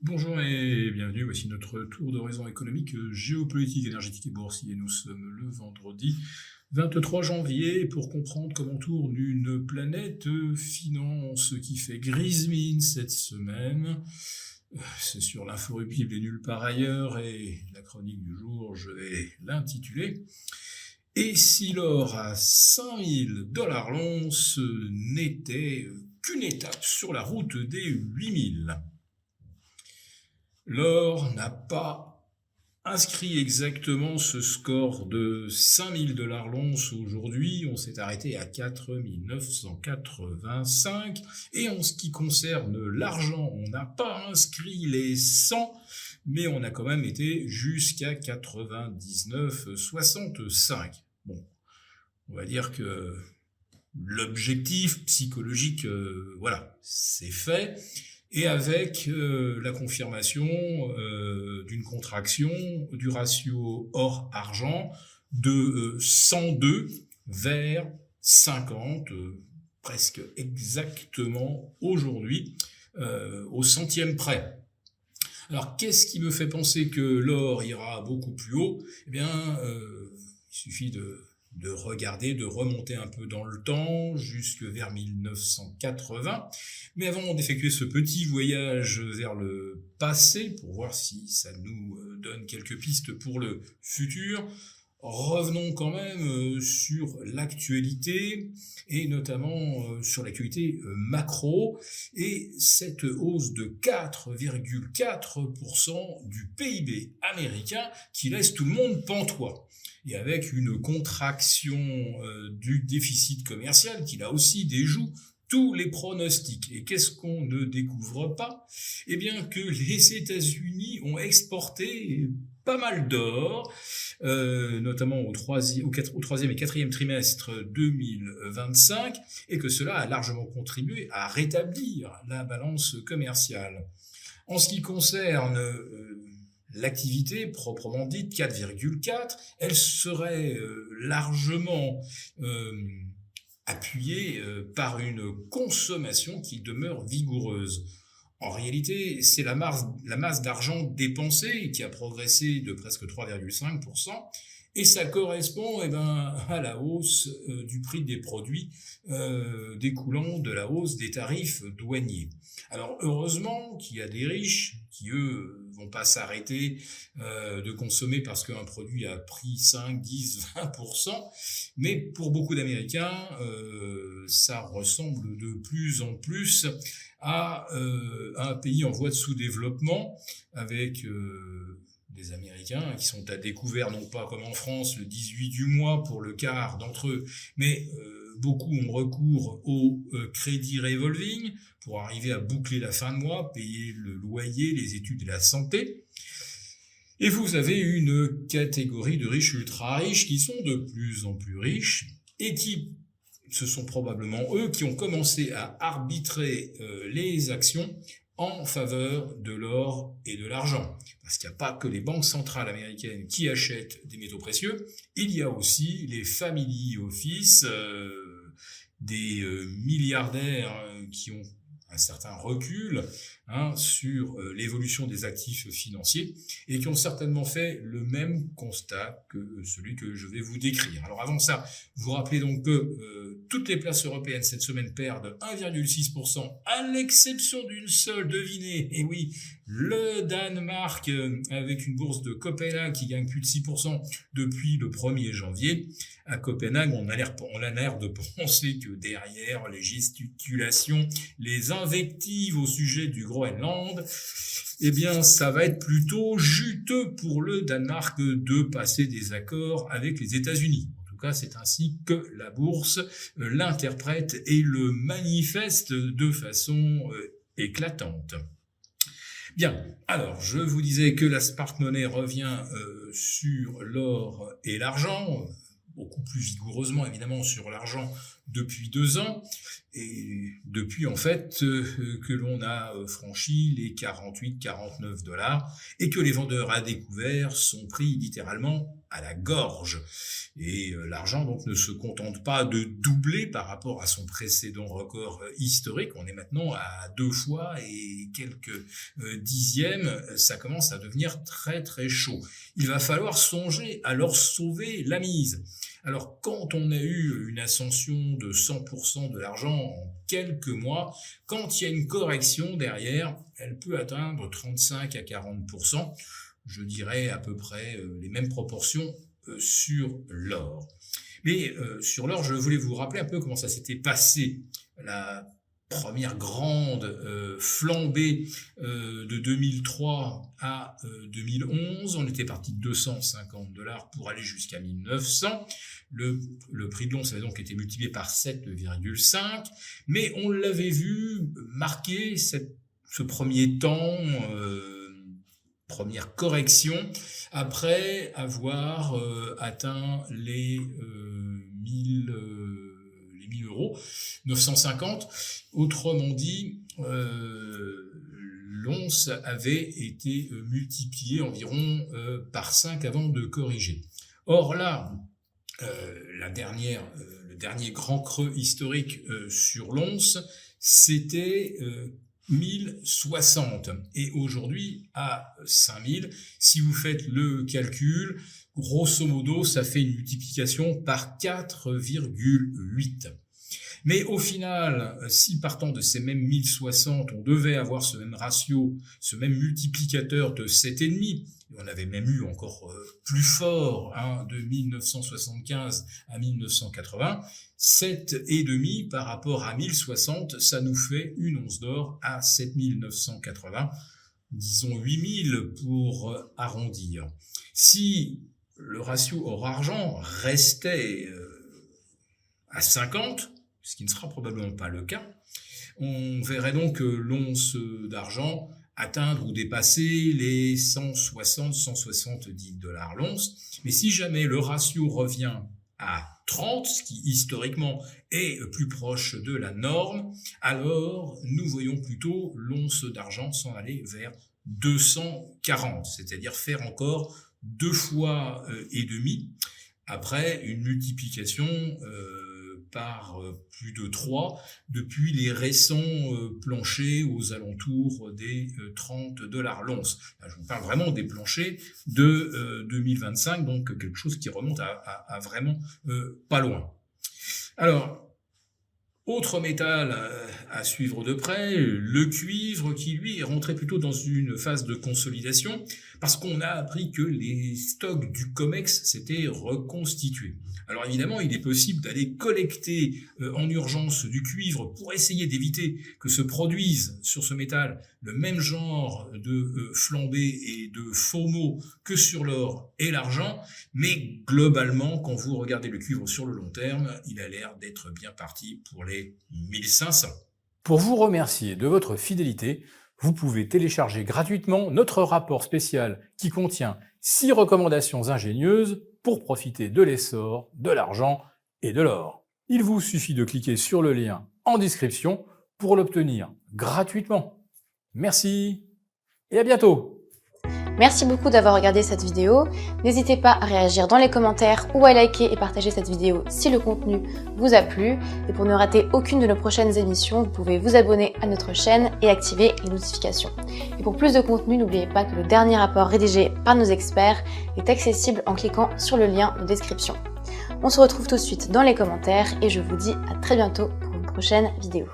Bonjour et bienvenue, voici notre tour d'horizon économique, géopolitique, énergétique et boursier. Nous sommes le vendredi 23 janvier pour comprendre comment tourne une planète finance qui fait grise mine cette semaine. C'est sur l'inforrupible et nulle part ailleurs et la chronique du jour, je vais l'intituler. Et si l'or à 5000 $ l'once n'était qu'une étape sur la route des 8000. L'or n'a pas inscrit exactement ce score de 5000 $ l'once aujourd'hui. On s'est arrêté à 4985. Et en ce qui concerne l'argent, on n'a pas inscrit les 100, mais on a quand même été jusqu'à 99,65. Bon, on va dire que l'objectif psychologique, voilà, c'est fait. Et avec la confirmation d'une contraction du ratio or-argent de 102 vers 50, presque exactement aujourd'hui, au centième près. Alors, qu'est-ce qui me fait penser que l'or ira beaucoup plus haut ? Eh bien, il suffit de regarder, de remonter un peu dans le temps, jusque vers 1980. Mais avant d'effectuer ce petit voyage vers le passé, pour voir si ça nous donne quelques pistes pour le futur, revenons quand même sur l'actualité, et notamment sur l'actualité macro, et cette hausse de 4,4% du PIB américain qui laisse tout le monde pantois. Et avec une contraction du déficit commercial qui là aussi déjoue tous les pronostics. Et qu'est-ce qu'on ne découvre pas ? Eh bien que les États-Unis ont exporté pas mal d'or, notamment au troisième et quatrième trimestre 2025, et que cela a largement contribué à rétablir la balance commerciale. En ce qui concerne l'activité proprement dite, 4,4, elle serait largement appuyée par une consommation qui demeure vigoureuse. En réalité, c'est la masse d'argent dépensée qui a progressé de presque 3,5%, et ça correspond à la hausse du prix des produits découlant de la hausse des tarifs douaniers. Alors heureusement qu'il y a des riches qui, eux, vont pas s'arrêter de consommer parce qu'un produit a pris 5, 10, 20%, mais pour beaucoup d'Américains, ça ressemble de plus en plus à un pays en voie de sous-développement, avec des Américains qui sont à découvert, non pas comme en France, le 18 du mois pour le quart d'entre eux, mais beaucoup ont recours au crédit revolving pour arriver à boucler la fin de mois, payer le loyer, les études et la santé. Et vous avez une catégorie de riches ultra riches qui sont de plus en plus riches et qui, ce sont probablement eux qui ont commencé à arbitrer les actions en faveur de l'or et de l'argent. Parce qu'il n'y a pas que les banques centrales américaines qui achètent des métaux précieux, il y a aussi les family office, des milliardaires qui ont un certain recul sur l'évolution des actifs financiers et qui ont certainement fait le même constat que celui que je vais vous décrire. Alors avant ça, vous vous rappelez donc que toutes les places européennes cette semaine perdent 1,6%, à l'exception d'une seule, devinez, et oui, le Danemark avec une bourse de Copenhague qui gagne plus de 6% depuis le 1er janvier. À Copenhague, on a l'air de penser que derrière les gesticulations, les invectives au sujet du Groenland, eh bien, ça va être plutôt juteux pour le Danemark de passer des accords avec les États-Unis. En tout cas, c'est ainsi que la bourse l'interprète et le manifeste de façon éclatante. Bien, alors je vous disais que la smart money revient sur l'or et l'argent, beaucoup plus vigoureusement évidemment sur l'argent depuis 2 ans, et depuis en fait que l'on a franchi les 48-49 $, et que les vendeurs à découvert sont pris littéralement à la gorge. Et l'argent donc ne se contente pas de doubler par rapport à son précédent record historique. On est maintenant à 2 fois et quelques dixièmes. Ça commence à devenir très très chaud. Il va falloir songer à leur sauver la mise. Alors, quand on a eu une ascension de 100% de l'argent en quelques mois, quand il y a une correction derrière, elle peut atteindre 35 à 40%. Je dirais à peu près les mêmes proportions sur l'or. Mais sur l'or, je voulais vous rappeler un peu comment ça s'était passé. La première grande flambée de 2003 à 2011, on était parti de 250 $ pour aller jusqu'à 1900. Le prix de l'once avait donc été multiplié par 7,5, mais on l'avait vu marquer ce premier temps, première correction, après avoir atteint les 1000 €, 950. Autrement dit, l'once avait été multipliée environ par 5 avant de corriger. Or là, le dernier grand creux historique sur l'once, c'était 1060. Et aujourd'hui, à 5000, si vous faites le calcul, grosso modo, ça fait une multiplication par 4,8. Mais au final, si partant de ces mêmes 1060, on devait avoir ce même ratio, ce même multiplicateur de 7,5, on avait même eu encore plus fort, de 1975 à 1980, 7,5 par rapport à 1060, ça nous fait une once d'or à 7980, disons 8000 pour arrondir. Si le ratio or-argent restait à 50, ce qui ne sera probablement pas le cas, on verrait donc l'once d'argent atteindre ou dépasser les 160-170 $ l'once. Mais si jamais le ratio revient à 30, ce qui historiquement est plus proche de la norme, alors nous voyons plutôt l'once d'argent s'en aller vers 240, c'est-à-dire faire encore 2 fois et demi après une multiplication par plus de 3 depuis les récents planchers aux alentours des 30 $ l'once. Je vous parle vraiment des planchers de 2025, donc quelque chose qui remonte à vraiment pas loin. Alors, autre métal à suivre de près, le cuivre qui lui est rentré plutôt dans une phase de consolidation parce qu'on a appris que les stocks du COMEX s'étaient reconstitués. Alors évidemment, il est possible d'aller collecter en urgence du cuivre pour essayer d'éviter que se produise sur ce métal le même genre de flambée et de FOMO que sur l'or et l'argent, mais globalement, quand vous regardez le cuivre sur le long terme, il a l'air d'être bien parti pour les 1500. Pour vous remercier de votre fidélité, vous pouvez télécharger gratuitement notre rapport spécial qui contient 6 recommandations ingénieuses pour profiter de l'essor, de l'argent et de l'or. Il vous suffit de cliquer sur le lien en description pour l'obtenir gratuitement. Merci et à bientôt! Merci beaucoup d'avoir regardé cette vidéo. N'hésitez pas à réagir dans les commentaires ou à liker et partager cette vidéo si le contenu vous a plu. Et pour ne rater aucune de nos prochaines émissions, vous pouvez vous abonner à notre chaîne et activer les notifications. Et pour plus de contenu, n'oubliez pas que le dernier rapport rédigé par nos experts est accessible en cliquant sur le lien de description. On se retrouve tout de suite dans les commentaires et je vous dis à très bientôt pour une prochaine vidéo.